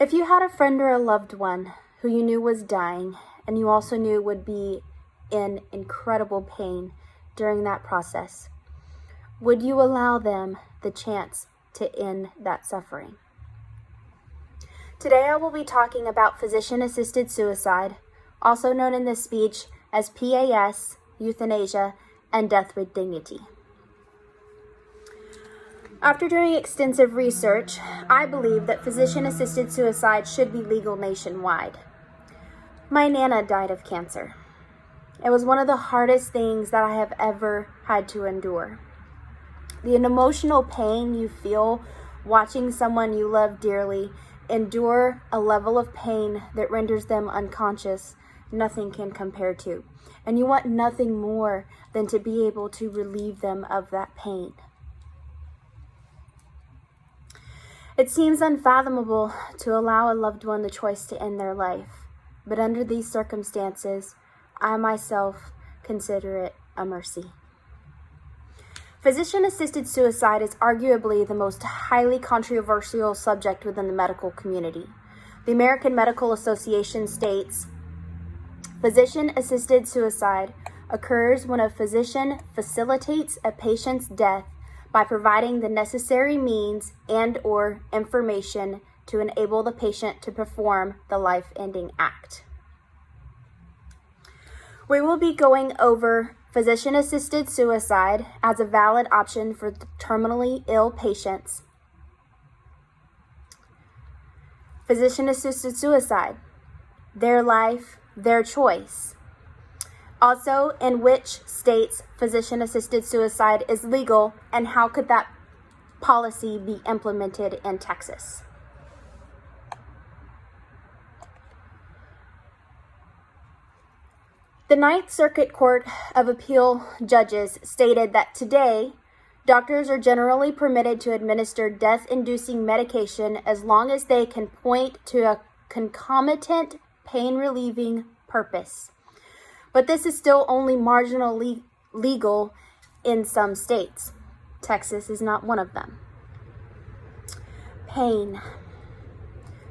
If you had a friend or a loved one who you knew was dying, and you also knew would be in incredible pain during that process, would you allow them the chance to end that suffering? Today I will be talking about physician-assisted suicide, also known in this speech as PAS, euthanasia, and death with dignity. After doing extensive research, I believe that physician-assisted suicide should be legal nationwide. My Nana died of cancer. It was one of the hardest things that I have ever had to endure. The emotional pain you feel watching someone you love dearly endure a level of pain that renders them unconscious, nothing can compare to. And you want nothing more than to be able to relieve them of that pain. It seems unfathomable to allow a loved one the choice to end their life, but under these circumstances, I myself consider it a mercy. Physician-assisted suicide is arguably the most highly controversial subject within the medical community. The American Medical Association states, physician-assisted suicide occurs when a physician facilitates a patient's death by providing the necessary means and/or information to enable the patient to perform the life-ending act. We will be going over physician-assisted suicide as a valid option for terminally ill patients. Physician-assisted suicide, their life, their choice. Also, in which states physician-assisted suicide is legal, and how could that policy be implemented in Texas? The Ninth Circuit Court of Appeal judges stated that today, doctors are generally permitted to administer death-inducing medication as long as they can point to a concomitant pain-relieving purpose. But this is still only marginally legal in some states. Texas is not one of them. Pain.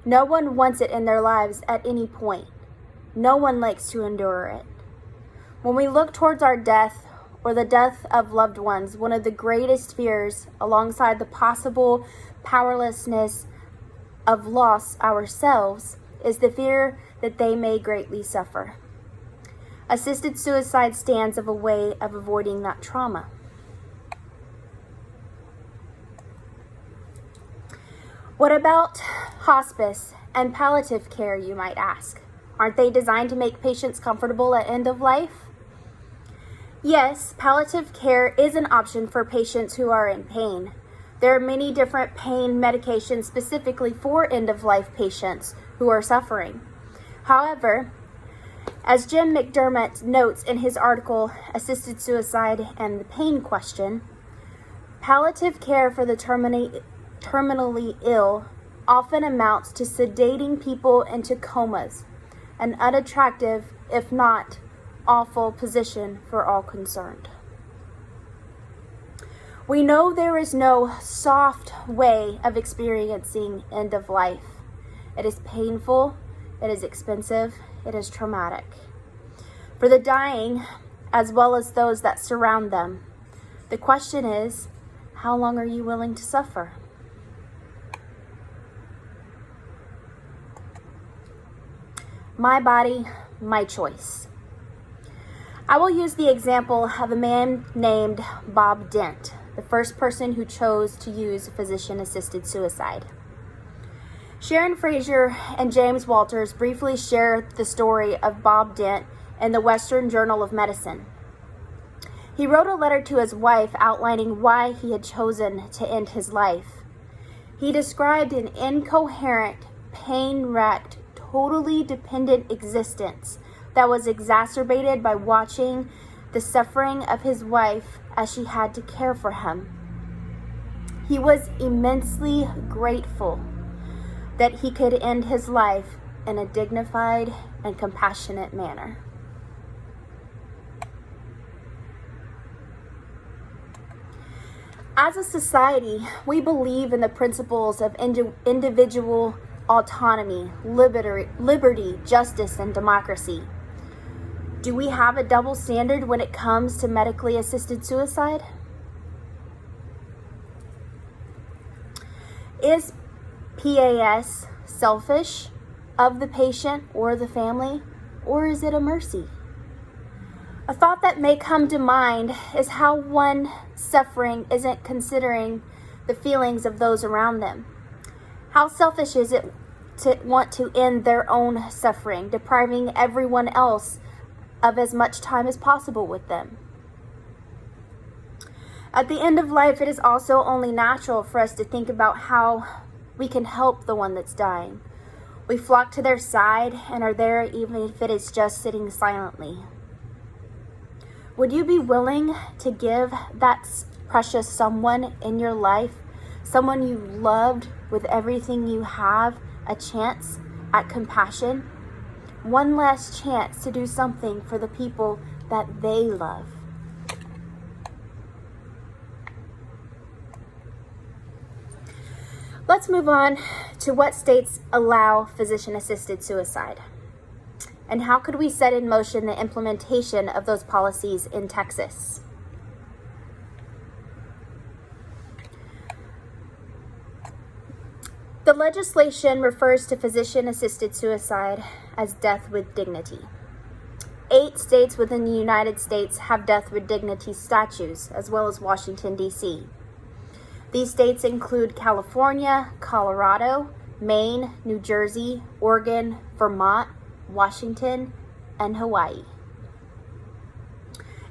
No one wants it in their lives at any point. No one likes to endure it. When we look towards our death or the death of loved ones, one of the greatest fears, alongside the possible powerlessness of loss ourselves, is the fear that they may greatly suffer. Assisted suicide stands as a way of avoiding that trauma. What about hospice and palliative care, you might ask? Aren't they designed to make patients comfortable at end of life? Yes, palliative care is an option for patients who are in pain. There are many different pain medications specifically for end-of-life patients who are suffering. However, as Jim McDermott notes in his article, Assisted Suicide and the Pain Question, palliative care for the terminally ill often amounts to sedating people into comas, an unattractive, if not awful, position for all concerned. We know there is no soft way of experiencing end of life. It is painful, it is expensive, it is traumatic. For the dying, as well as those that surround them, the question is, how long are you willing to suffer? My body, my choice. I will use the example of a man named Bob Dent, the first person who chose to use physician-assisted suicide. Sharon Fraser and James Walters briefly share the story of Bob Dent in the Western Journal of Medicine. He wrote a letter to his wife outlining why he had chosen to end his life. He described an incoherent, pain-racked, totally dependent existence that was exacerbated by watching the suffering of his wife as she had to care for him. He was immensely grateful that he could end his life in a dignified and compassionate manner. As a society, we believe in the principles of individual autonomy, liberty, justice, and democracy. Do we have a double standard when it comes to medically assisted suicide? Is PAS selfish of the patient or the family, or is it a mercy? A thought that may come to mind is how one suffering isn't considering the feelings of those around them. How selfish is it to want to end their own suffering, depriving everyone else of as much time as possible with them? At the end of life, it is also only natural for us to think about how we can help the one that's dying. We flock to their side and are there even if it is just sitting silently. Would you be willing to give that precious someone in your life, someone you loved with everything you have, a chance at compassion? One last chance to do something for the people that they love. Let's move on to what states allow physician-assisted suicide, and how could we set in motion the implementation of those policies in Texas? The legislation refers to physician-assisted suicide as death with dignity. 8 states within the United States have death with dignity statutes, as well as Washington, D.C. These states include California, Colorado, Maine, New Jersey, Oregon, Vermont, Washington, and Hawaii.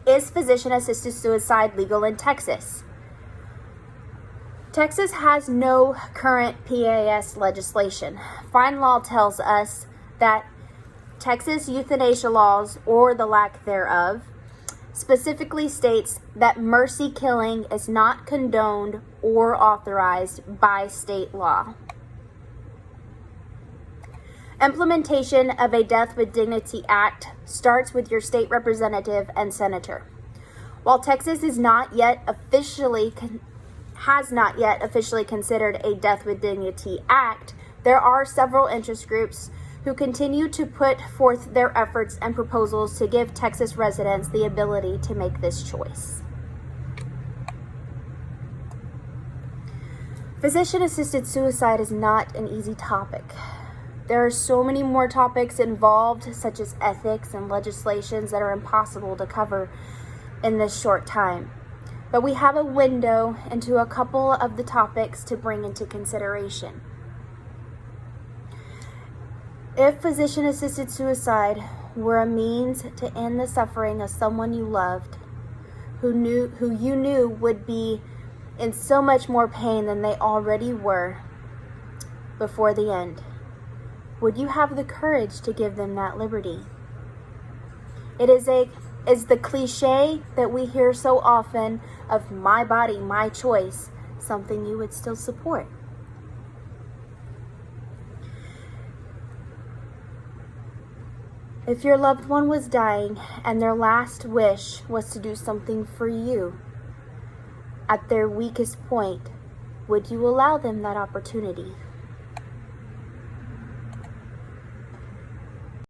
Is physician-assisted suicide legal in Texas? Texas has no current PAS legislation. Fine law tells us that Texas euthanasia laws, or the lack thereof, specifically states that mercy killing is not condoned or authorized by state law. Implementation of a Death with Dignity Act starts with your state representative and senator. While Texas has not yet officially considered a Death with Dignity Act, there are several interest groups who continue to put forth their efforts and proposals to give Texas residents the ability to make this choice. Physician-assisted suicide is not an easy topic. There are so many more topics involved, such as ethics and legislations, that are impossible to cover in this short time. But we have a window into a couple of the topics to bring into consideration. If physician-assisted suicide were a means to end the suffering of someone you loved, who you knew would be in so much more pain than they already were before the end, would you have the courage to give them that liberty? Is the cliche that we hear so often of my body, my choice, something you would still support? If your loved one was dying and their last wish was to do something for you at their weakest point, would you allow them that opportunity?